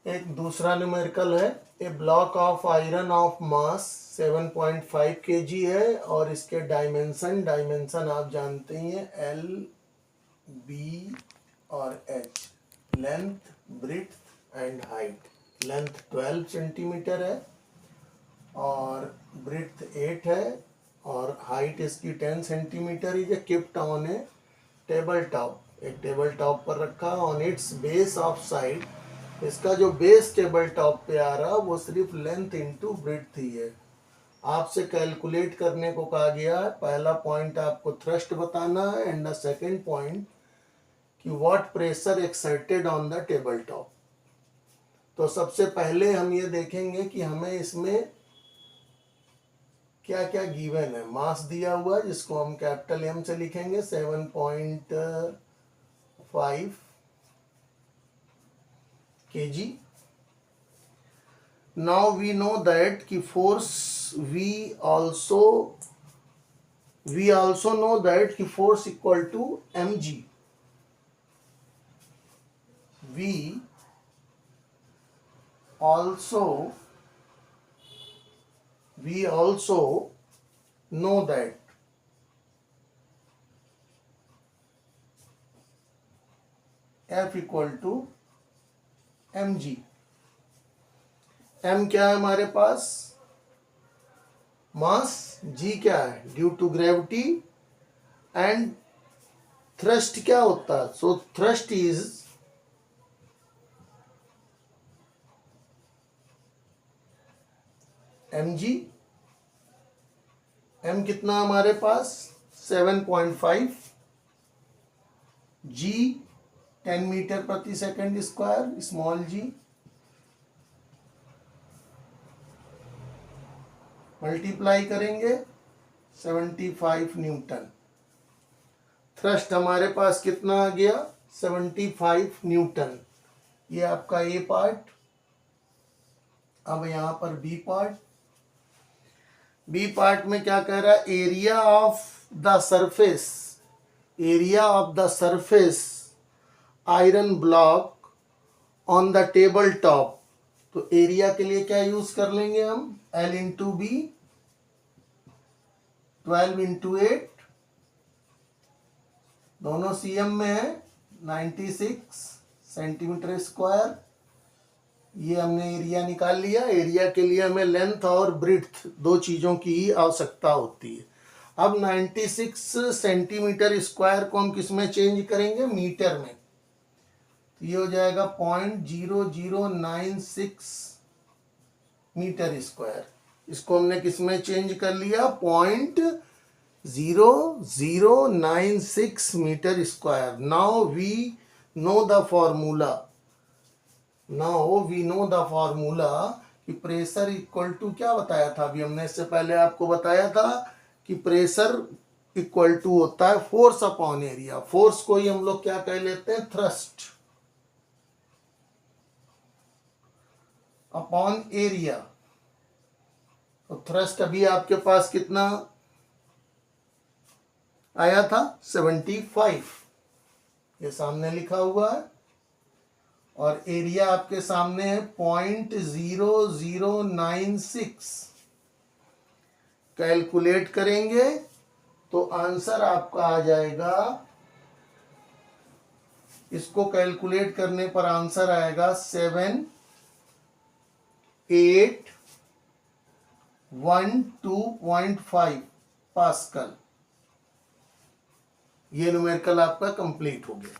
एक दूसरा न्यूमेरिकल है, a block of iron of mass 7.5 kg है और इसके डायमेंशन आप जानते ही हैं, एल, बी और H, length, breadth and height. Length 12 centimetre है और ब्रिथ 8 है और हाइट इसकी 10 centimetre. Is kept on a table top, एक टेबल टॉप पर रखा on its base of side. इसका जो बेस टेबल टॉप पे आ रहा वो सिर्फ लेंथ इंटू ब्रिथ ही है। आपसे कैलकुलेट करने को कहा गया है। पहला पॉइंट आपको थ्रस्ट बताना है एंड द सेकेंड पॉइंट कि what pressure exerted on the table top. तो सबसे पहले हम ये देखेंगे कि हमें इसमें क्या क्या गिवन है। मास दिया हुआ है जिसको हम कैपिटल एम से लिखेंगे 7.5 kg। Now we know that कि force we also know that कि force equal to mg। We also know that F equal to mg। m क्या है हमारे पास? मास। g क्या है? Due to gravity. And thrust क्या होता है? So thrust is mg। m कितना हमारे पास? 7.5। g 10 मीटर प्रति second square, small g। Multiply करेंगे 75 न्यूटन। थ्रस्ट हमारे पास कितना आ गया? 75 न्यूटन। ये आपका ए पार्ट। अब यहां पर बी पार्ट। बी पार्ट में क्या कह रहा है? Area of the surface iron block on the table top. तो एरिया के लिए क्या यूज कर लेंगे हम? L इंटू बी, 12 इंटू 8, दोनों सीएम में है, 96 सेंटीमीटर स्क्वायर। ये हमने एरिया निकाल लिया। एरिया के लिए हमें लेंथ और ब्रिथ दो चीजों की ही आवश्यकता होती है। अब 96 सेंटीमीटर स्क्वायर को हम किस में चेंज करेंगे? मीटर में। तो ये हो जाएगा 0.0096 मीटर स्क्वायर। इसको हमने किस में चेंज कर लिया? 0.0096 metre square. Now we know the formula कि प्रेशर इक्वल टू क्या बताया था अभी हमने? इससे पहले आपको बताया था कि प्रेशर इक्वल टू होता है फोर्स अपॉन एरिया। फोर्स को ही हम लोग क्या कह लेते हैं? Thrust upon area. तो थ्रस्ट अभी आपके पास कितना आया था? 75। ये सामने लिखा हुआ है। और एरिया आपके सामने है 0.0096। कैलकुलेट करेंगे तो आंसर आपका आ जाएगा, इसको कैलकुलेट करने पर आंसर आएगा 7812.5 पास्कल। ये न्यूमेरिकल आपका कंप्लीट हो गया।